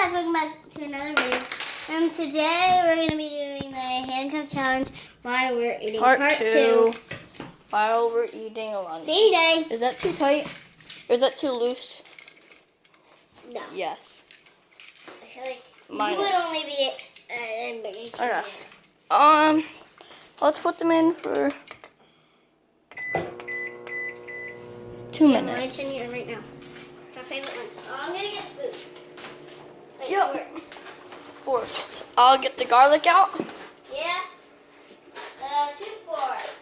guys, welcome back to another video. And today we're going to be doing the handcuff challenge while we're eating part two. While we're eating lunch. Same day. Is that too tight? Or is that too loose? No. Yes. I feel like Mine you would is. only be Okay. Let's put them in for 2 minutes. Lunch in here right now. It's our favorite lunch. Oh, I'm going to get spoons. Wait, Yep. forks. Forks. I'll get the garlic out. Yeah. 2 forks.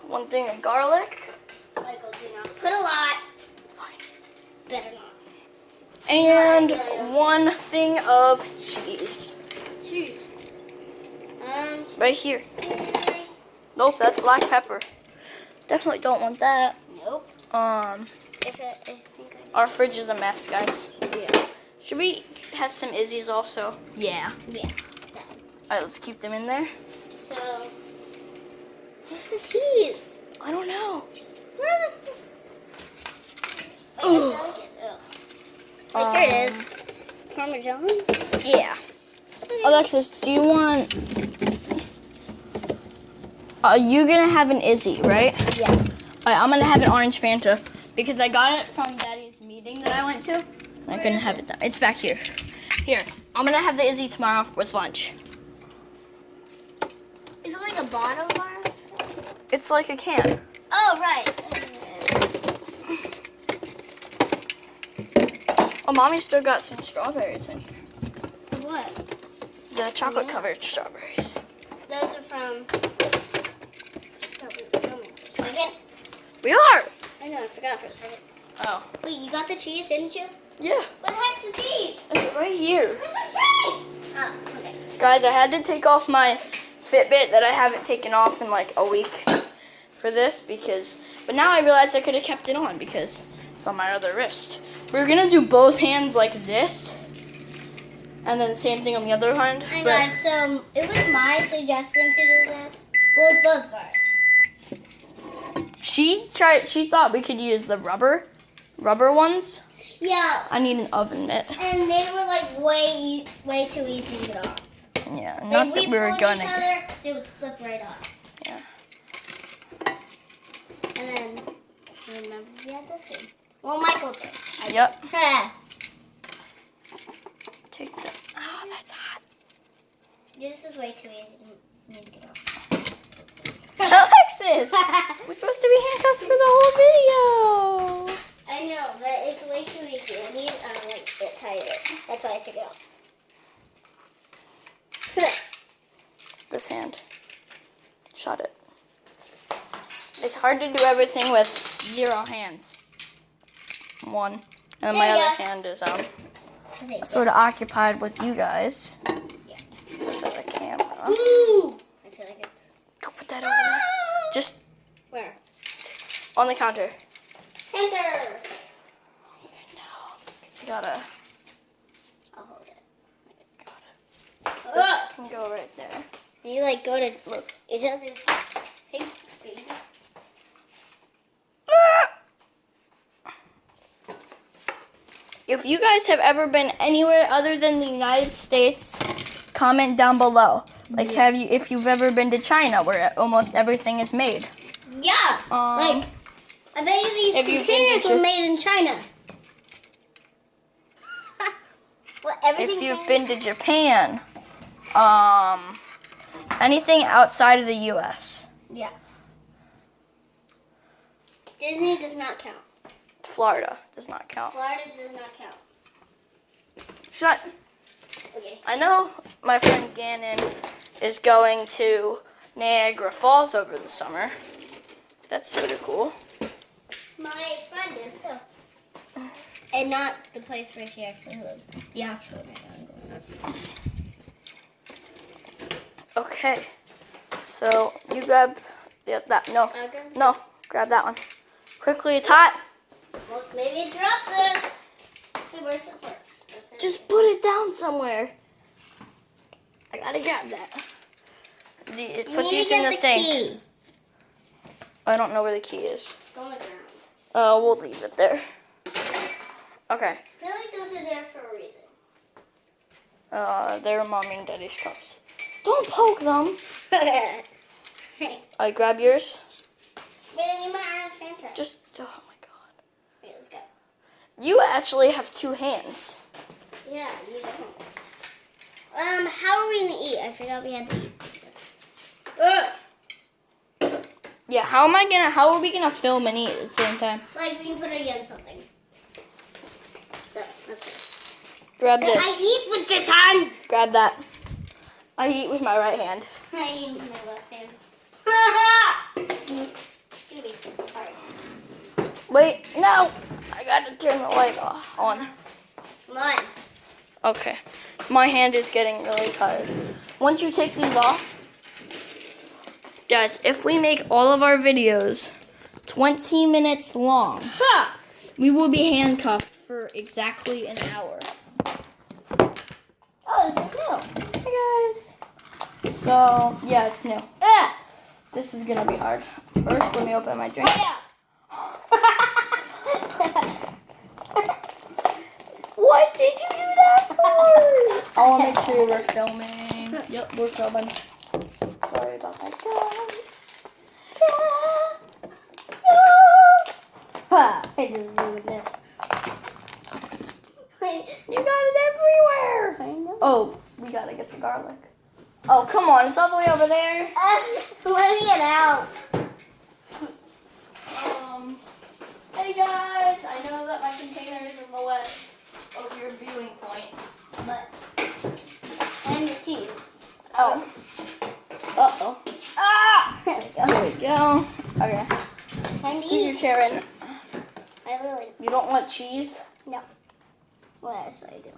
One thing of garlic. Michael, do not put a lot. Fine. Better not. And one thing of cheese. Cheese. Right here. Nope, that's black pepper. Definitely don't want that. Nope. Our fridge is a mess, guys. Yeah. Should we have some Izzy's also? Yeah. Yeah. Alright, let's keep them in there. So, where's the cheese? I don't know. Where is the... Wait, here it is. Parmesan? Yeah. Alexis, do you want... you gonna have an Izzy, right? Yeah. Alright, I'm gonna have an orange Fanta because I got it from Daddy's meeting that I went to. And I couldn't have it done. It's back here. Here, I'm gonna have the Izzy tomorrow with lunch. Is it like a bottle bar? It's like a can. Oh, right. Oh, Mommy still got some strawberries in here. What? The chocolate-covered strawberries. Those are from... Oh, we were filming for a second. We are! I know, I forgot for a second. Oh. Wait, you got the cheese, didn't you? Yeah. Where the heck's the cheese? It's right here. Where's the cheese? Oh, okay. Guys, I had to take off my Fitbit that I haven't taken off in like a week for this but now I realized I could have kept it on because it's on my other wrist. We're gonna do both hands like this and then same thing on the other hand. Hey guys, so it was my suggestion to do this. Well, it's both of ours. She thought we could use the rubber ones. Yeah. I need an oven mitt. And they were like way too easy to get off. Yeah, not that we were gonna. They would slip right off. Yeah. And then remember we had this game. Well, Michael did. Yep. Ha. Take that. Oh, that's hot. This is way too easy for me to get off. Alexis, we're supposed to be handcuffed for the whole video. I know, but it's way too easy. I need like it tighter. That's why I took it off. This hand. Shut it. It's hard to do everything with 0 hands. 1. And then my other hand is sort of occupied with you guys. Yeah. So the camera. Ooh! I feel like it's... Go put that over there. Just Where? on the counter. Enter! No. You gotta. I'll hold it. Got it. This can go right there. You like go to look. It's just take If you guys have ever been anywhere other than the United States, comment down below. Like, if you've ever been to China, where almost everything is made. Yeah. Like, I bet you these containers were made in China. Well, everything. If you've been to Japan, anything outside of the U.S. Yeah. Disney does not count. Florida does not count. Florida does not count. Shut. Okay. I know my friend Gannon is going to Niagara Falls over the summer. That's sort of cool. My friend is too. And not the place where she actually lives. The actual Niagara Falls. Okay. So you grab that. No. Okay. No. Grab that one. Quickly, it's hot. Most maybe drop this. Hey, where's the fork? Just put it down somewhere. I gotta grab that. Put these in the sink. Key. I don't know where the key is. It's on the ground. We'll leave it there. Okay. I feel like those are there for a reason. They're mommy and daddy's cups. Don't poke them. Hey. I grab yours. Wait, I need my orange Fanta. Just, oh my god. Wait, let's go. You actually have 2 hands. Yeah, you don't. How are we gonna eat? I forgot we had to eat. Yeah, how are we gonna film and eat at the same time? Like, we can put it against something. So, okay. Grab I this. eat with this hand. Grab that. I eat with my right hand. I eat with my left hand. Sorry. Wait, no! I gotta turn the light on. Come on. Okay. My hand is getting really tired. Once you take these off, guys, if we make all of our videos 20 minutes long, we will be handcuffed for exactly an hour. Oh, this is new. Hey guys. So, yeah, it's new. This is gonna be hard. First, let me open my drink. What did you do that for? I want to make sure we're filming. Yep, we're filming. Sorry about that, guys. I just do this. You got it everywhere. I know. Oh, we gotta get the garlic. Oh, come on, it's all the way over there. Let me get out. Hey guys, I know that my container is in the west of your viewing point, But, and the cheese. oh. Uh-oh. Ah! There we go. There we go. Okay. Time to Scoot your eat. chair in. I really, You don't want cheese? no. What else do I do?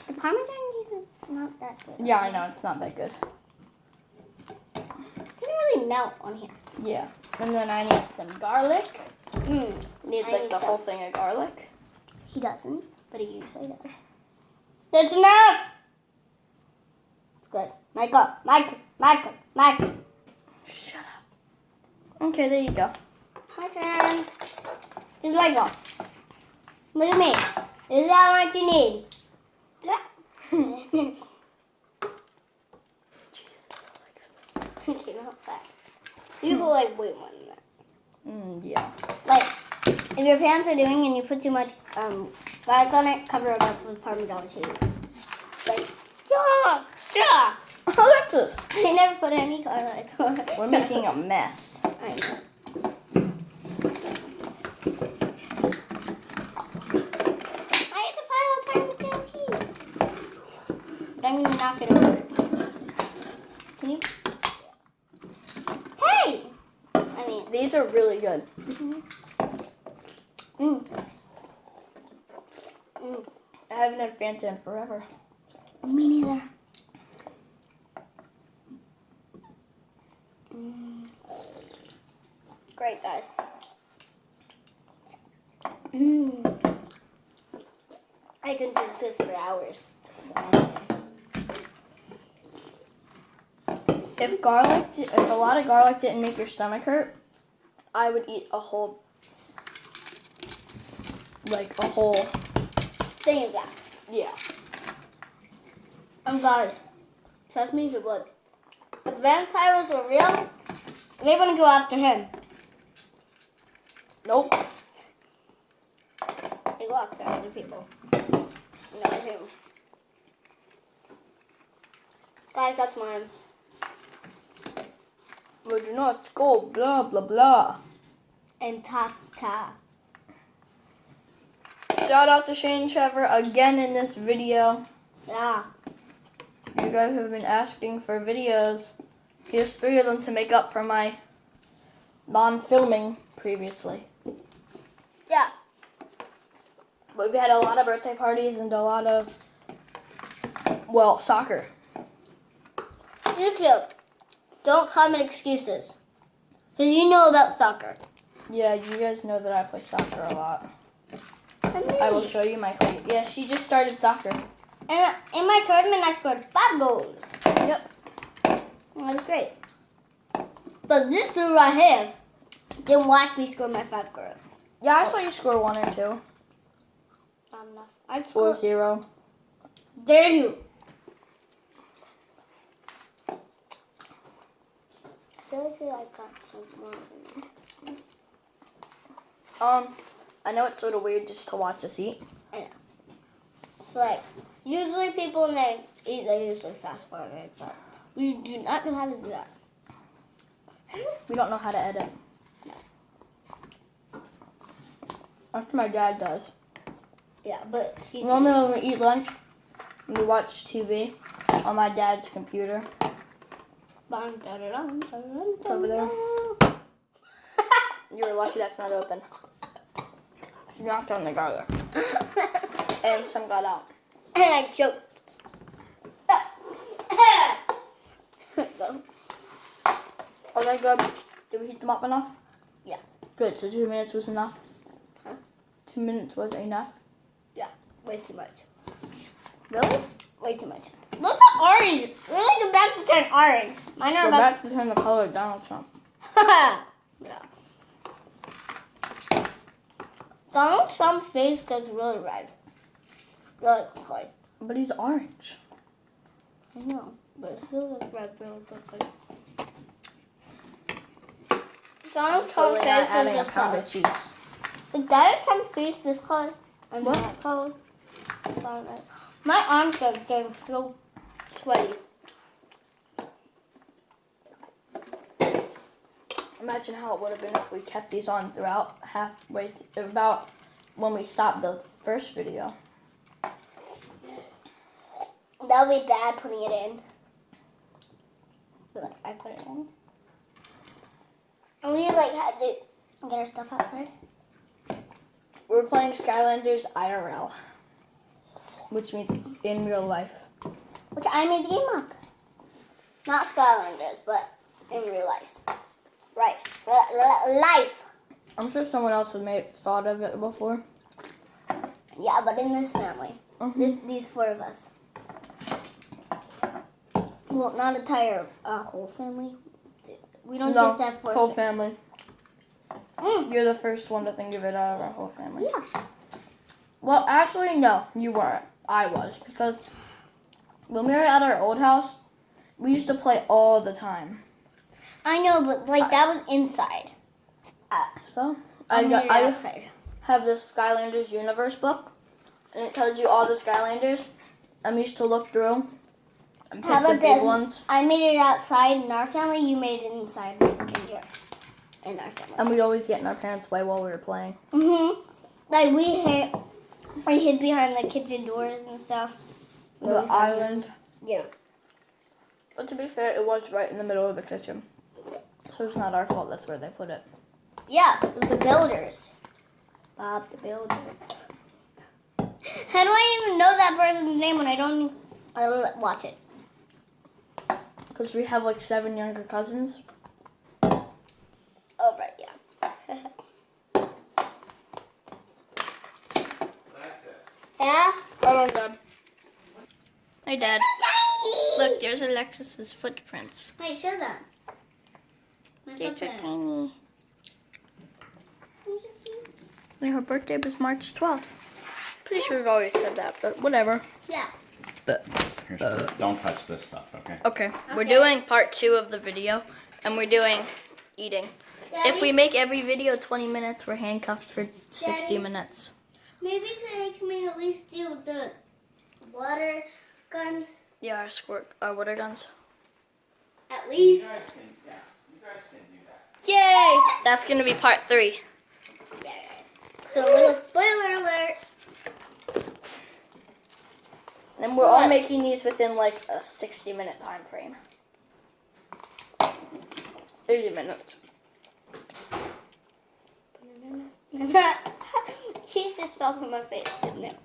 The Parmesan cheese is not that good. Yeah, I know, it's not that good. It doesn't really melt on here. Yeah. And then I need some garlic. Mm. Need I like need the whole some. thing of garlic. He doesn't, but he usually does. That's enough! It's good. Michael. Shut up. Okay, there you go. My turn. This is Michael. Look at me. This is how much you need. Jesus, Alexis. Okay, not that. You go like way more than that. Yeah. Like, if your pants are doing and you put too much garlic on it, cover it up with Parmesan cheese. Like, yeah. Alexis. I never put any garlic on it. We're making a mess. I know. I had to pile up Parmesan cheese. But I'm going to knock it over. Can you? Hey! I mean, These are really good. I haven't had Fanta in forever. Me neither. Great, guys. I can do this for hours. If a lot of garlic didn't make your stomach hurt, I would eat a whole Thing of that. yeah. I'm glad. Trust me, it would. If vampires were real, they wouldn't go after him. Nope. They go after other people. Not him. Guys, that's mine. Would you not go blah blah blah. And ta ta. Shout out to Shane and Trevor again in this video. Yeah. You guys have been asking for videos. Here's 3 of them to make up for my non-filming previously. Yeah. We've had a lot of birthday parties and a lot of, soccer. YouTube, don't comment excuses. Because you know about soccer. Yeah, you guys know that I play soccer a lot. I I will show you my cleat. Yeah, she just started soccer. And in my tournament, I scored 5 goals. Yep. That was great. But this dude right here didn't watch me score my 5 goals. Yeah, I saw you score 1 and 2. Not enough. I'd Or score. 0. Dare you? I feel like I got some more. I know it's sort of weird just to watch us eat. I know. It's like, usually people when they eat, they usually fast forward, but we do not know how to do that. We don't know how to edit. That's what my dad does. Yeah, but he's Normally when we eat lunch, we watch TV on my dad's computer. It's over there. You're lucky that's not open. She knocked on the garlic. And some got out. And I choked. Are they good? Did we heat them up enough? Yeah. Good, so 2 minutes was enough? Huh? 2 minutes was enough? Yeah, way too much. Really? Way too much. Look at orange. They're like about to turn orange. Mine are We're about about to turn the color of Donald Trump. Yeah. Donald Trump's face gets really red. Really quickly. But he's orange. I know, but it still looks red really quickly. Donald Trump's face is adding a this pound color. of cheese. Is Donald Trump's face this color? And What? that color? It's not right. My arms are getting so sweaty. Imagine how it would have been if we kept these on throughout halfway, about when we stopped the first video. That would be bad putting it in. Like, I put it in. And we like had to get our stuff outside. We're playing Skylanders IRL, which means in real life. Which I made the game up. Not Skylanders, but in real life. Right. Life. I'm sure someone else has thought of it before. Yeah, but in this family. These 4 of us. Well, not entire whole family. We don't just have 4. Whole family. You're the first one to think of it out of our whole family. Yeah. Well, actually, no, you weren't. I was, because when we were at our old house, we used to play all the time. I know, but like that was inside. So I I outside. have this Skylanders universe book, and it tells you all the Skylanders. I'm used to look through and pick How the about big this? ones. I made it outside in our family. You made it inside in your in our family. And we'd always get in our parents' way while we were playing. Like we hid behind the kitchen doors and stuff. The island. Yeah. But to be fair, it was right in the middle of the kitchen. So it's not our fault that's where they put it. Yeah, it was the builders. Bob the Builder. How do I even know that person's name when I don't watch it? Because we have like 7 younger cousins. Oh, right, yeah. Yeah? Oh my god. Hey, Dad. Tiny! Look, there's Alexis's footprints. Hey, show them. My They're so footprints. tiny. And her birthday was March 12th. Pretty sure we've always said that, but whatever. Yeah. Don't touch this stuff, okay? Okay, we're doing part 2 of the video, and we're doing eating. If we make every video 20 minutes, we're handcuffed for 60 Daddy? minutes. Maybe today can we at least do the water guns? Yeah, our water guns. At least. You guys can do that. Yay! That's gonna be part 3. Yeah. So a little spoiler alert. And we're all making these within like a 60-minute time frame. 80 minutes. Cheese just fell from my face, didn't it?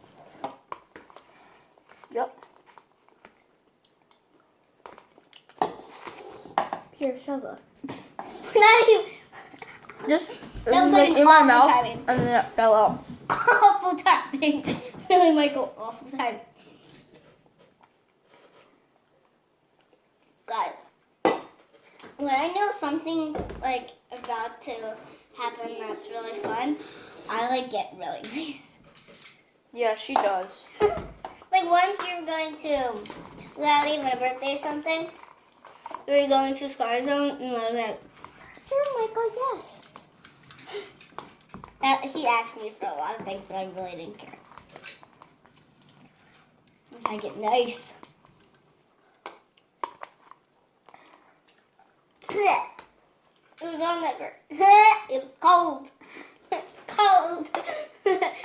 Yep. Pure sugar. Not even Just That was like an in my awful mouth, timing. and then it fell out. awful timing. Really might go awful timing. Guys, when I know something's like about to happen that's really fun, I like get really nice. Yeah, she does. Like once you're going to, without even a birthday or something, we were going to Scar Zone, and I was like, sure, Michael, yes. He asked me for a lot of things, but I really didn't care. I get nice. It was on that bird. It was cold. It's cold.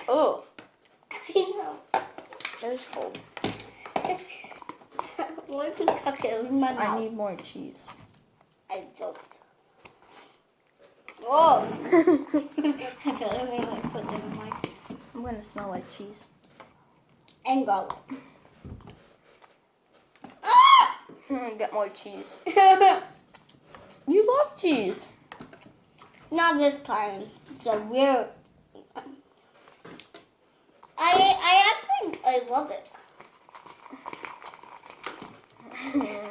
Oh, I know. that is cold. What if you cupped it in my mouth? I need more cheese. I don't. Whoa. I feel like I'm going to put them in my... I'm gonna smell like cheese. And garlic. Get more cheese. You love cheese. Not this kind. So weird. I love it.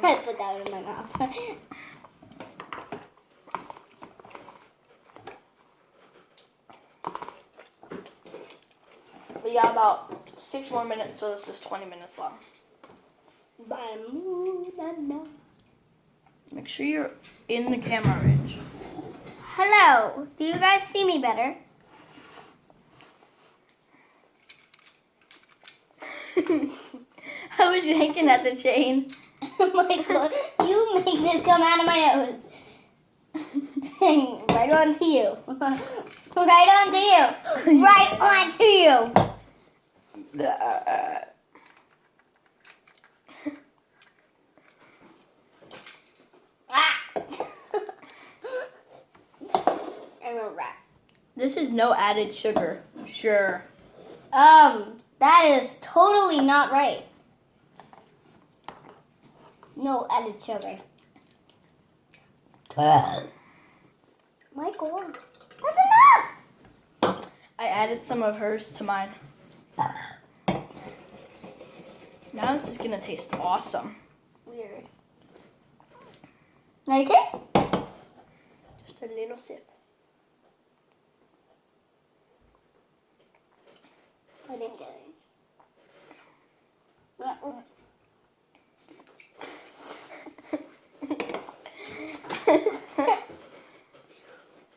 I put that in my mouth. We got about 6 more minutes, so this is 20 minutes long. Make sure you're in the camera range. Hello. Do you guys see me better? I was yanking at the chain. Michael, you make this come out of my nose. Right onto you. Right onto you. Right onto you. Ah. I'm a rat. This is no added sugar. Sure. That is totally not right. No added sugar. Michael, that's enough! I added some of hers to mine. Now this is gonna taste awesome. Weird. Now you taste? Just a little sip. I didn't get it.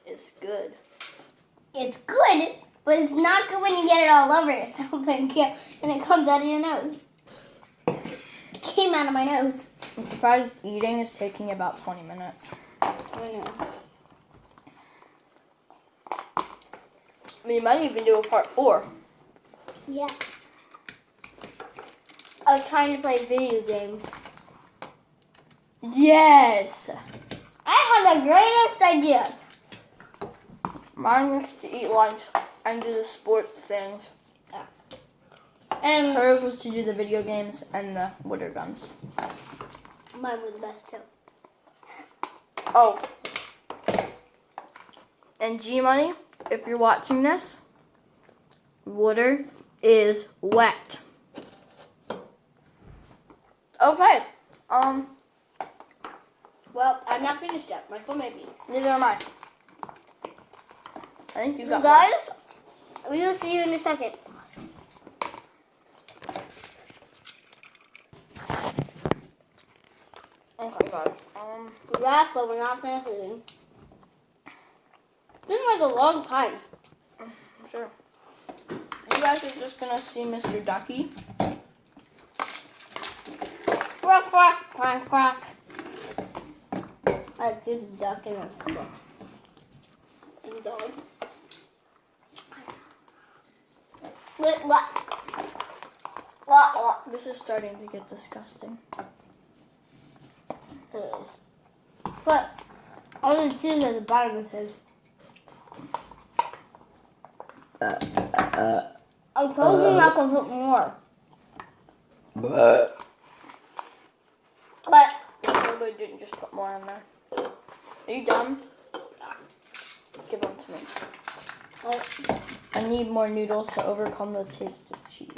It's good. It's good, but it's not good when you get it all over yourself and it comes out of your nose. It came out of my nose. I'm surprised eating is taking about 20 minutes. I know. We might even do a part 4. Yeah. I was trying to play video games. Yes! I had the greatest ideas. Mine was to eat lunch and do the sports things. And Hers was to do the video games and the water guns. mine was the best too. Oh. And G-Money, if you're watching this, water is wet. Okay. Well, I'm not finished yet. My phone may be. Neither am I. I think you You got guys, we will see you in a second. Okay, guys. We're back, but we're not finished eating. It's been like a long time. Sure. You guys are just gonna see Mr. Ducky. Ruff, ruff, quack, quack. I did the duck and the dog. What? This is starting to get disgusting. It is. But all the cheese at the bottom is his. I told you not to put more. But I probably didn't just put more in there. Are you done? Give them to me. I need more noodles to overcome the taste of cheese.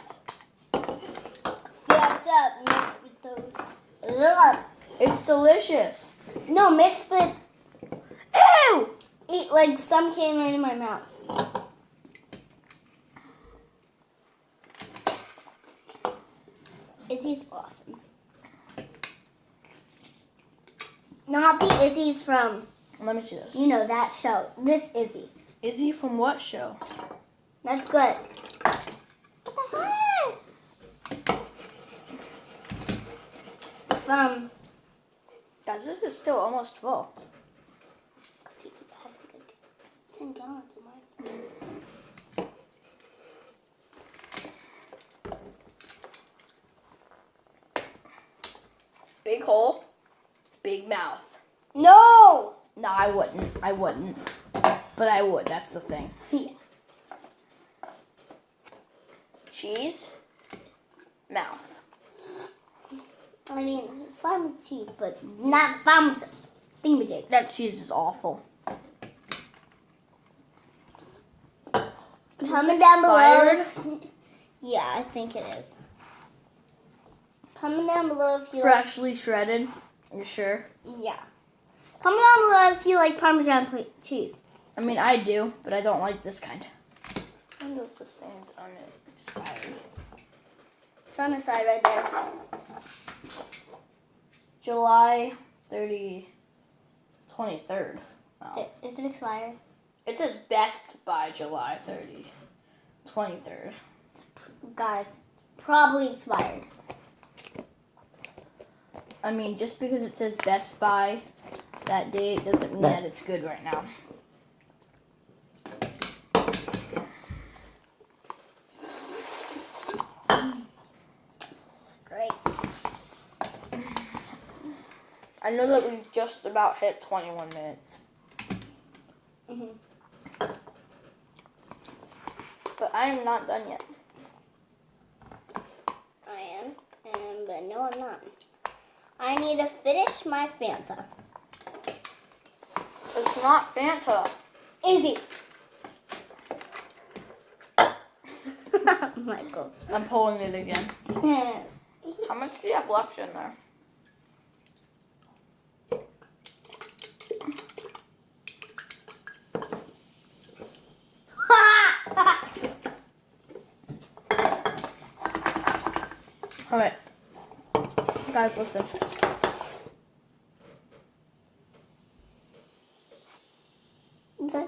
What's up mixed with those? Ugh. It's delicious. No, mixed with. Ew! Eat like some came in my mouth. Izzy's awesome. Not the Izzy's from, Let me see this. you know, that show. This Izzy. Izzy from what show? That's good. From. Guys, this is still almost full. 'Cause he has like 10 gallons of mine. Big hole, big mouth. No! No, I wouldn't. I wouldn't. But I would. That's the thing. Yeah. Cheese, mouth. I mean, it's fine with cheese, but not fine with the thingamajig. That cheese is awful. Comment down below. Yeah, I think it is. Comment down below if you Freshly shredded. You sure? Yeah. Comment down below if you like Parmesan cheese. I mean, I do, but I don't like this kind. When does this thing expire? It's on the side right there. July 23rd. Wow. Is it expired? It says best by July 23rd. Guys, probably expired. I mean, just because it says best by that date doesn't mean that it's good right now. Great. I know that we've just about hit 21 minutes. But I am not done yet. I am, but no, I'm not. I need to finish my Fanta. It's not Fanta. Easy. Michael. I'm pulling it again. How much do you have left in there? Alright. Guys, listen. Sorry.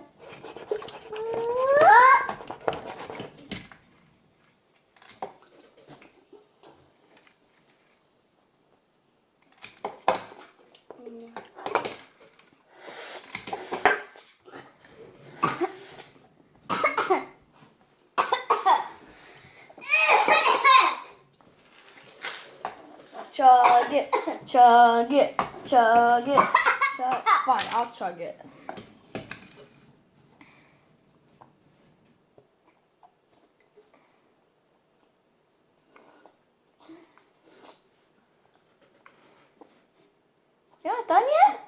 Chug it, chug it, chug it. Fine, I'll chug it. You're not done yet?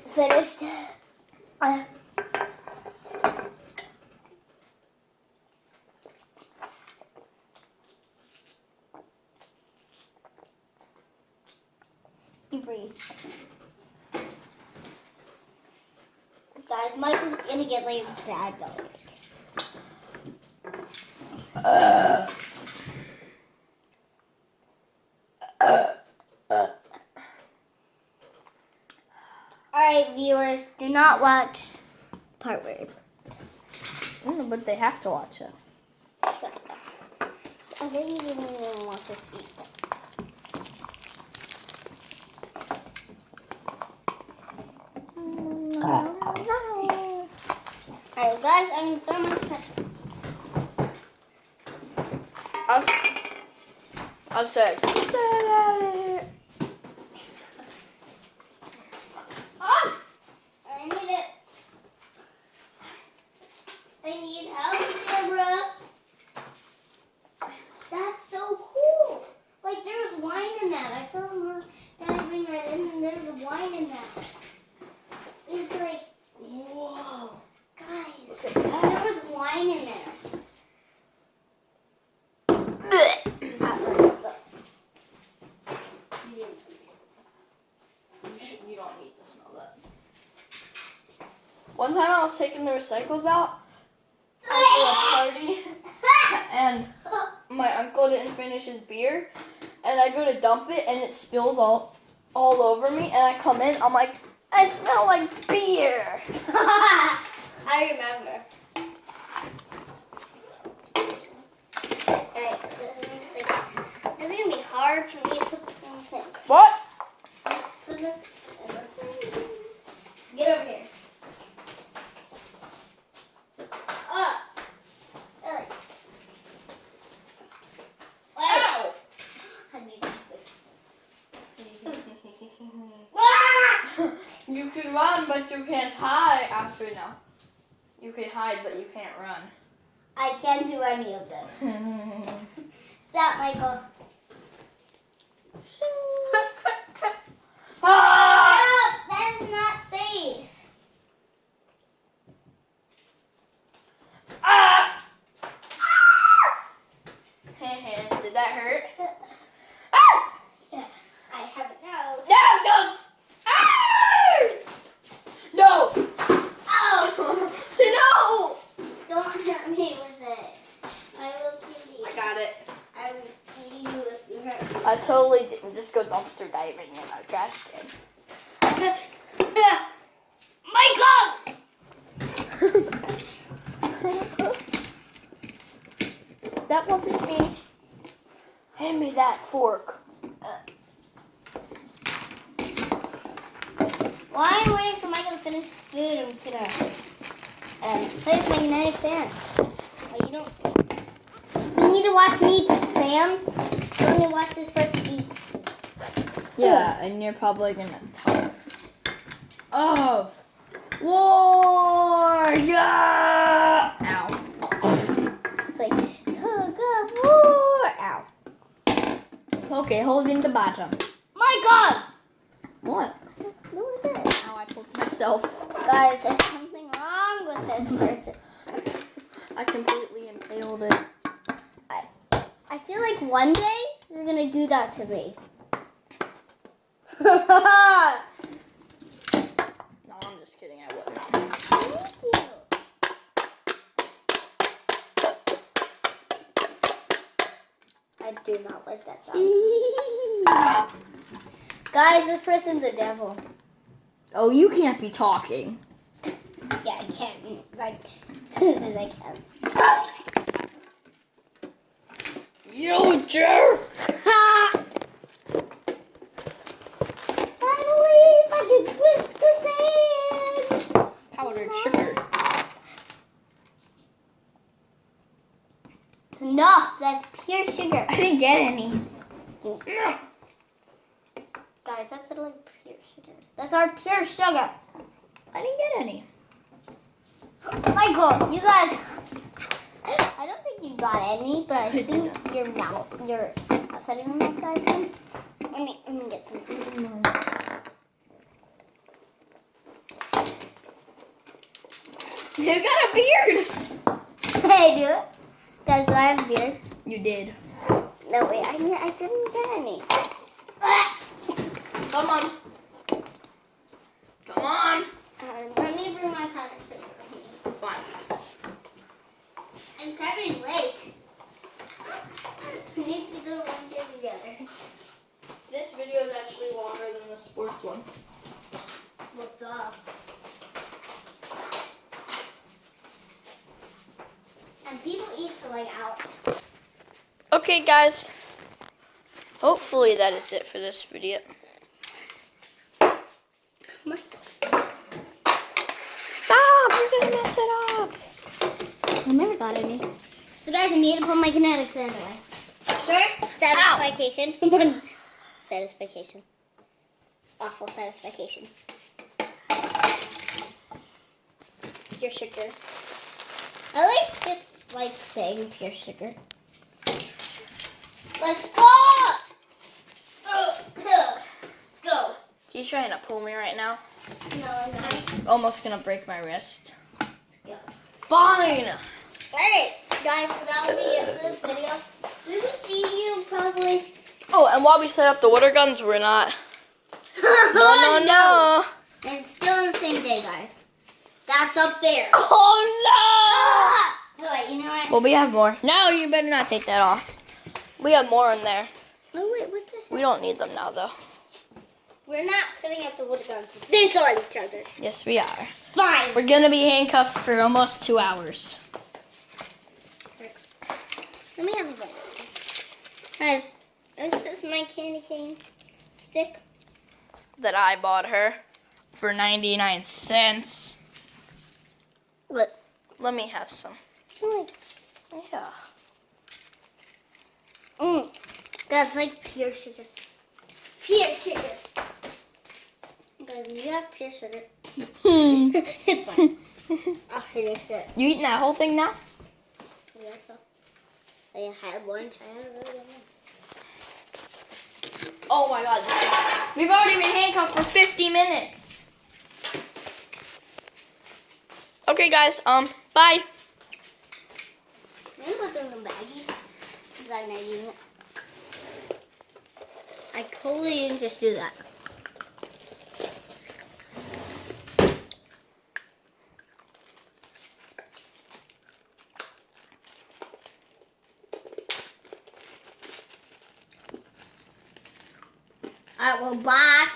Finished. You breathe. Guys, Michael's gonna get like bad belly. Alright, viewers, do not watch part where But they have to watch it. I think you didn't even want to speak. Alright, guys, I'm gonna throw my pen. I'll say, get that out of here. Oh! I need it. I need help, Deborah. That's so cool. Like, there's wine in that. I saw Daddy bring that in, and there's wine in that. It's like, whoa. Guys, there was wine in there. At least, but you didn't You don't need to smell that. One time I was taking the recycles out after a party, and my uncle didn't finish his beer, and I go to dump it, and it spills all over me, and I come in, I'm like, I smell like beer. I remember. Alright, this is gonna be hard for me to put this in the thing. What? Put this in this thing. Get over here. Ah! Really? Ow! I need this. Ah! You can run, but you can't hide. Actually, no. You can hide, but you can't run. I can't do any of this. Stop, Michael. Ah! Stop! That's not safe. Ah! Did that hurt? Ah! Yeah, I have it now. No, don't! Ah! No! Oh! No! Don't hurt me with it. I will kill you. I got it. I will kill you if you hurt me. I totally didn't just go dumpster diving in our trash can. Michael! That wasn't me. Hand me that fork. While I'm waiting for Michael to finish his food, I'm just gonna play with my kinetic sand. Oh, you don't. You need to watch me, fams. You want me to watch this person eat. Yeah, and you're probably gonna talk of war. Yeah. Ow. It's like, tug of war. Ow. Okay, holding the bottom. My God! What? Who is this? Ow, I poked myself. Guys, there's something wrong with this person. I completely impaled it. I feel like one day you're gonna do that to me. No, I'm just kidding. I wouldn't. Thank you. I do not like that sound. Guys, this person's a devil. Oh, you can't be talking. Yeah, I can't. Like, this is I can. You jerk! Finally, if I can twist the sand. Powdered sugar. It's enough. That's pure sugar. I didn't get any. Guys, that's like pure sugar. That's our pure sugar. I didn't get any. Michael, you guys. I don't think you got any, but I think your mouth, your outside of your mouth, guys. Let me get some. You got a beard. Hey, do it. Guys, do I have a beard? You did. No, wait, I didn't get any. Come on. Come on. Let me bring my powder sugar with me. Fine. I'm covering late. We need to go lunch together. This video is actually longer than the sports one. What's up? And people eat for like hours. Okay, guys. Hopefully that is it for this video. Stop! You're gonna mess it up. I never got any. So guys, I need to put my kinetic sand away. First, satisfaction. Satisfaction. Awful satisfaction. Pure sugar. I just like saying pure sugar. Let's go! Let's go. So you trying to pull me right now? No, I'm not. Almost gonna break my wrist. Let's go. Fine! Alright, guys, so that will be it for this video. We will see you probably. Oh, and while we set up the water guns, we're not. No. And it's still on the same day, guys. That's up there. Oh Oh, wait, you know what? no! Well, we have more. No, you better not take that off. We have more in there. Oh wait, what the heck? We don't need them now, though. We're not sitting at the wood guns. They saw each other. Yes, we are. Fine. We're gonna be handcuffed for almost 2 hours. Let me have a bite. Guys, this is my candy cane stick. That I bought her for 99 cents. Look. Let me have some. Oh, Yeah. that's like pure sugar. Pure sugar. Guys, you have pure sugar. It's fine. I'll finish it. You eating that whole thing now? Yeah, so. I had lunch. I had a really good lunch. Oh my god, we've already been handcuffed for 50 minutes. Okay guys, bye. I'm gonna put them in a baggie. Because I'm not eating it. I totally didn't just do that. Alright, well, bye.